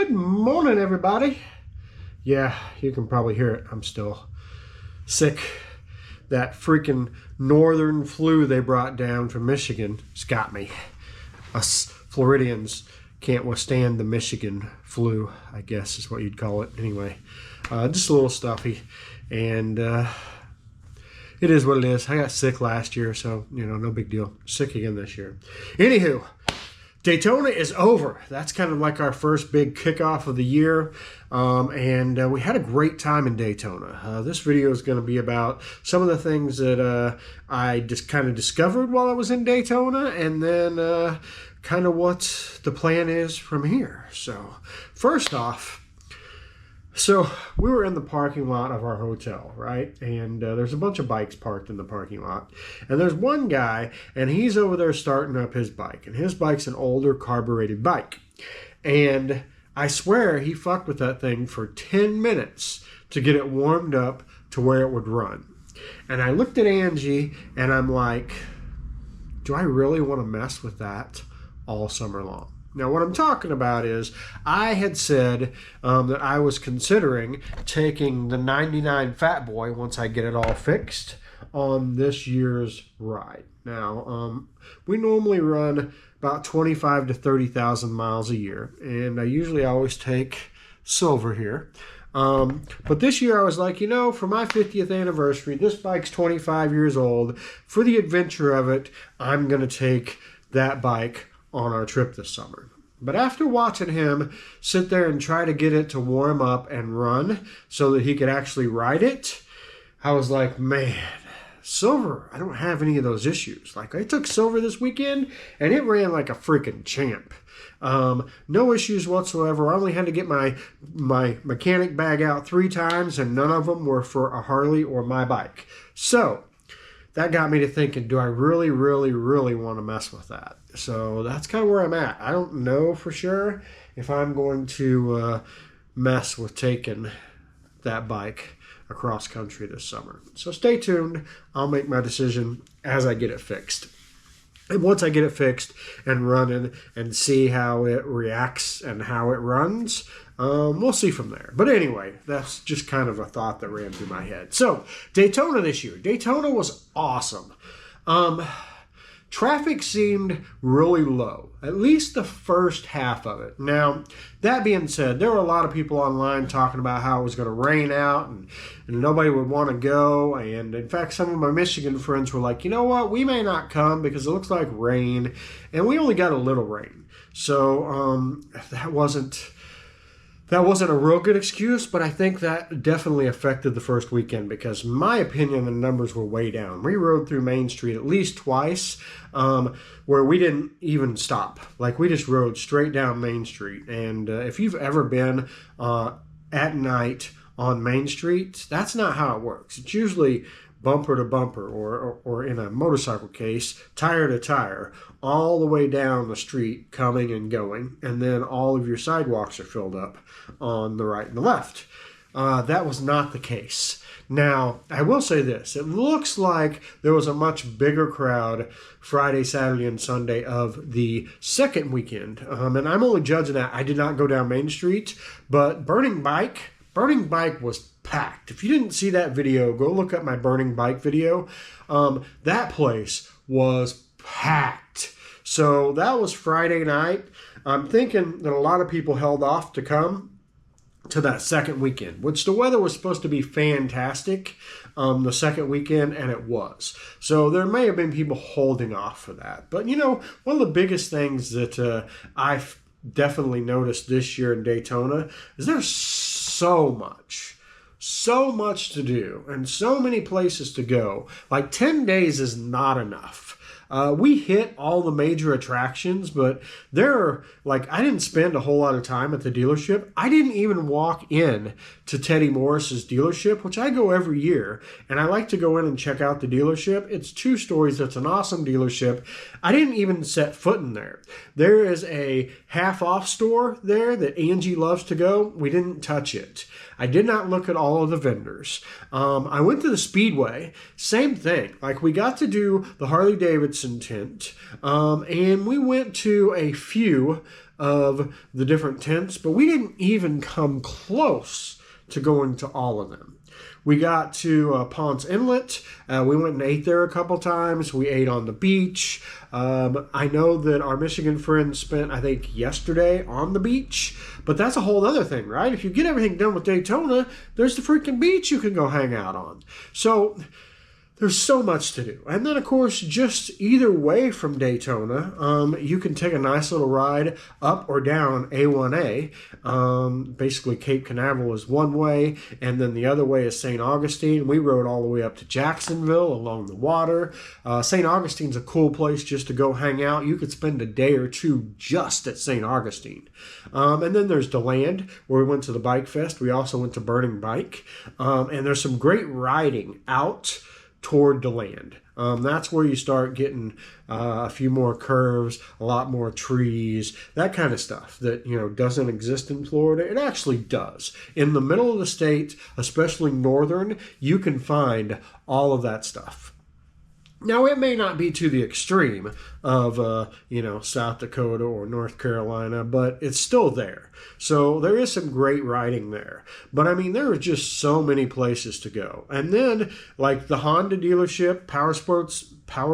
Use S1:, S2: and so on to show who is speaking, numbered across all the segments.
S1: Good morning, everybody. Yeah, you can probably hear it. I'm still sick. That freaking northern flu they brought down from Michigan has got me. Us Floridians can't withstand the Michigan flu, I guess is what you'd call it. Anyway, just a little stuffy. And it is what it is. I got sick last year, so, no big deal. Sick again this year. Anywho, Daytona is over. That's kind of like our first big kickoff of the year. And we had a great time in Daytona. This video is going to be about some of the things that I just kind of discovered while I was in Daytona, and then kind of what the plan is from here. So first off, we were in the parking lot of our hotel, right? And there's a bunch of bikes parked in the parking lot. And there's one guy, and he's over there starting up his bike. And his bike's an older carbureted bike. And I swear he fucked with that thing for 10 minutes to get it warmed up to where it would run. And I looked at Angie, and I'm like, do I really want to mess with that all summer long? Now, what I'm talking about is I had said that I was considering taking the 99 Fat Boy once I get it all fixed on this year's ride. Now, we normally run about 25 to 30,000 miles a year, and I usually always take silver here. But this year I was like, for my 50th anniversary, this bike's 25 years old. For the adventure of it, I'm going to take that bike on our trip this summer. But after watching him sit there and try to get it to warm up and run so that he could actually ride it, I was like, man, silver, I don't have any of those issues. Like, I took silver this weekend and it ran like a freaking champ. No issues whatsoever. I only had to get my mechanic bag out 3 times, and none of them were for a Harley or my bike. So that got me to thinking, do I really, really, really want to mess with that? So that's kind of where I'm at. I don't know for sure if I'm going to mess with taking that bike across country this summer. So stay tuned. I'll make my decision as I get it fixed. And once I get it fixed and running and see how it reacts and how it runs, we'll see from there. But anyway, that's just kind of a thought that ran through my head. So, Daytona this year. Daytona was awesome. Traffic seemed really low, at least the first half of it. Now, that being said, there were a lot of people online talking about how it was going to rain out and nobody would want to go. And in fact, some of my Michigan friends were like, you know what, we may not come because it looks like rain. And we only got a little rain. So that wasn't a real good excuse, but I think that definitely affected the first weekend because, in my opinion, the numbers were way down. We rode through Main Street at least twice where we didn't even stop. Like, we just rode straight down Main Street. And if you've ever been at night on Main Street, that's not how it works. It's usually bumper to bumper, or in a motorcycle case, tire to tire, all the way down the street, coming and going, and then all of your sidewalks are filled up on the right and the left. That was not the case. Now, I will say this. It looks like there was a much bigger crowd Friday, Saturday, and Sunday of the second weekend. And I'm only judging that. I did not go down Main Street, but Burning Bike was packed. If you didn't see that video, go look up my Burning Bike video. That place was packed. So that was Friday night. I'm thinking that a lot of people held off to come to that second weekend, which the weather was supposed to be fantastic the second weekend, and it was. So there may have been people holding off for that. But, one of the biggest things that I've definitely noticed this year in Daytona is there's so much to do and so many places to go. Like, 10 days is not enough. We hit all the major attractions, but I didn't spend a whole lot of time at the dealership. I didn't even walk in to Teddy Morris's dealership, which I go every year, and I like to go in and check out the dealership. It's 2 stories. It's an awesome dealership. I didn't even set foot in there. There is a half-off store there that Angie loves to go. We didn't touch it. I did not look at all of the vendors. I went to the Speedway. Same thing. Like, we got to do the Harley-Davidson Dixon tent, and we went to a few of the different tents, but we didn't even come close to going to all of them. We got to Ponce Inlet. We went and ate there a couple times. We ate on the beach. I know that our Michigan friends spent, I think, yesterday on the beach. But that's a whole other thing, right? If you get everything done with Daytona, there's the freaking beach you can go hang out on. So there's so much to do. And then, of course, just either way from Daytona, you can take a nice little ride up or down A1A. Basically, Cape Canaveral is one way, and then the other way is St. Augustine. We rode all the way up to Jacksonville along the water. St. Augustine's a cool place just to go hang out. You could spend a day or two just at St. Augustine. And then there's DeLand, where we went to the Bike Fest. We also went to Burning Bike. And there's some great riding out toward DeLand. That's where you start getting a few more curves, a lot more trees, that kind of stuff that, doesn't exist in Florida. It actually does. In the middle of the state, especially northern, you can find all of that stuff. Now, it may not be to the extreme of, South Dakota or North Carolina, but it's still there. So there is some great riding there. But, there are just so many places to go. And then, like the Honda dealership, Power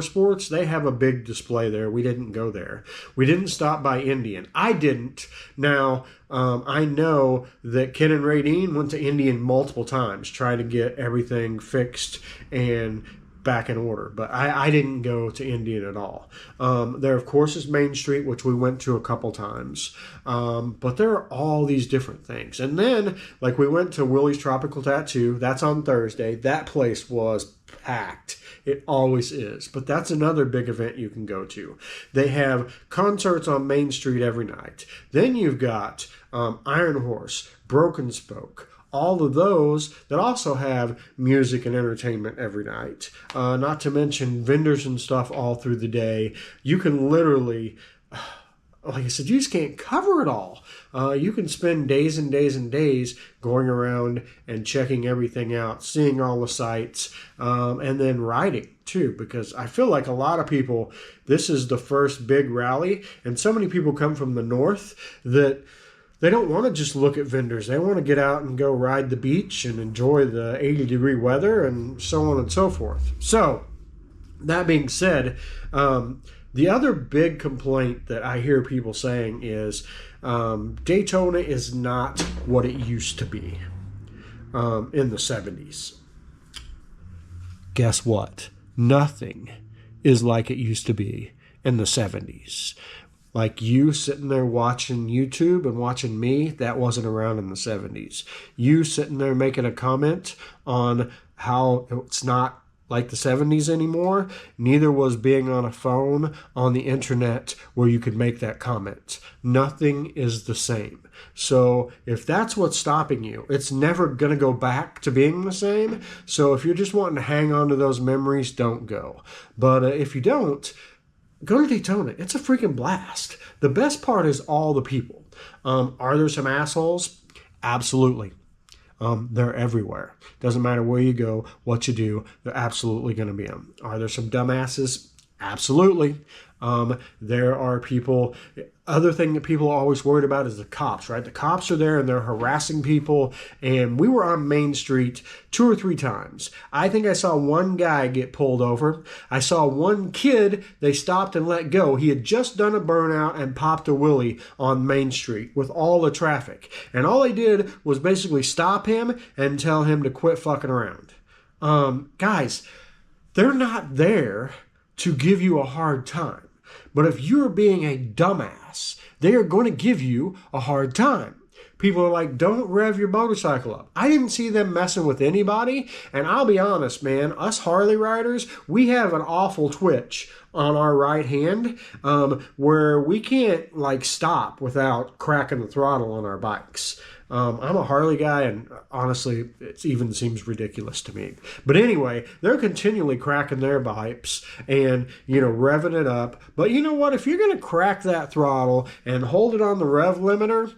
S1: Sports, they have a big display there. We didn't go there. We didn't stop by Indian. I didn't. Now, I know that Ken and Radine went to Indian multiple times trying to get everything fixed and back in order, but I didn't go to Indian at all. There, of course, is Main Street, which we went to a couple times, but there are all these different things. And then, like, we went to Willie's Tropical Tattoo. That's on Thursday. That place was packed. It always is. But that's another big event you can go to. They have concerts on Main Street every night. Then you've got Iron Horse, Broken Spoke, all of those that also have music and entertainment every night. Not to mention vendors and stuff all through the day. You can literally, like I said, you just can't cover it all. You can spend days and days and days going around and checking everything out, seeing all the sights, and then riding too, because I feel like a lot of people, this is the first big rally, and so many people come from the north that they don't want to just look at vendors. They want to get out and go ride the beach and enjoy the 80-degree weather and so on and so forth. So, that being said, the other big complaint that I hear people saying is Daytona is not what it used to be in the 70s. Guess what? Nothing is like it used to be in the 70s. Like you sitting there watching YouTube and watching me, that wasn't around in the 70s. You sitting there making a comment on how it's not like the 70s anymore, neither was being on a phone on the internet where you could make that comment. Nothing is the same. So if that's what's stopping you, it's never going to go back to being the same. So if you're just wanting to hang on to those memories, don't go. But if you don't, go to Daytona. It's a freaking blast. The best part is all the people. Are there some assholes? Absolutely. They're everywhere. Doesn't matter where you go, what you do, they're absolutely going to be them. Are there some dumbasses? Absolutely. There are people. Other thing that people are always worried about is the cops, right? The cops are there and they're harassing people. And we were on Main Street 2 or 3 times. I think I saw one guy get pulled over. I saw one kid they stopped and let go. He had just done a burnout and popped a wheelie on Main Street with all the traffic. And all they did was basically stop him and tell him to quit fucking around. Guys, they're not there to give you a hard time. But if you're being a dumbass, they are going to give you a hard time. People are like, don't rev your motorcycle up. I didn't see them messing with anybody. And I'll be honest, man, us Harley riders, we have an awful twitch on our right hand where we can't like stop without cracking the throttle on our bikes. I'm a Harley guy, and honestly, it even seems ridiculous to me. But anyway, they're continually cracking their pipes and, revving it up. But you know what? If you're going to crack that throttle and hold it on the rev limiter,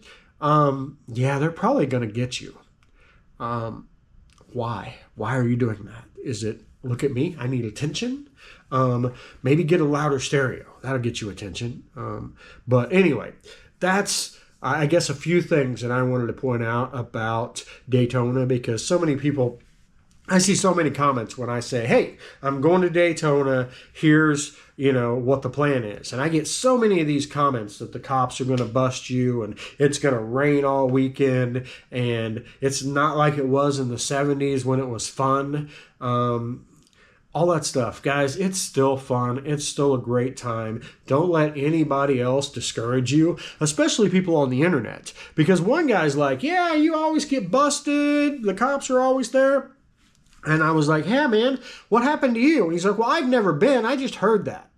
S1: they're probably going to get you. Why? Why are you doing that? Is it, look at me, I need attention? Maybe get a louder stereo. That'll get you attention. But anyway, that's, I guess, a few things that I wanted to point out about Daytona, because so many people, I see so many comments when I say, hey, I'm going to Daytona, here's, what the plan is. And I get so many of these comments that the cops are going to bust you and it's going to rain all weekend and it's not like it was in the 70s when it was fun. All that stuff. Guys, it's still fun. It's still a great time. Don't let anybody else discourage you, especially people on the internet. Because one guy's like, yeah, you always get busted. The cops are always there. And I was like, yeah, man, what happened to you? And he's like, well, I've never been. I just heard that.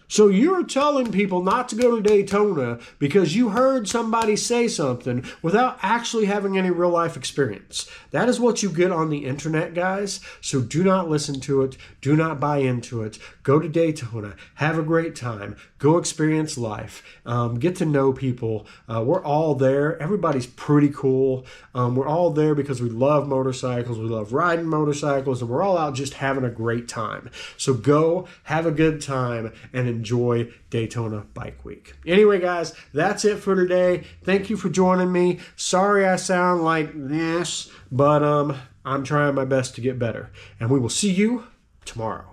S1: So you're telling people not to go to Daytona because you heard somebody say something without actually having any real life experience. That is what you get on the internet, guys. So do not listen to it. Do not buy into it. Go to Daytona. Have a great time. Go experience life. Get to know people. We're all there. Everybody's pretty cool. We're all there because we love motorcycles. We love riding motorcycles. And we're all out just having a great time. So go have a good time and enjoy Daytona Bike Week. Anyway, guys, that's it for today. Thank you for joining me. Sorry I sound like this, but I'm trying my best to get better. And we will see you tomorrow.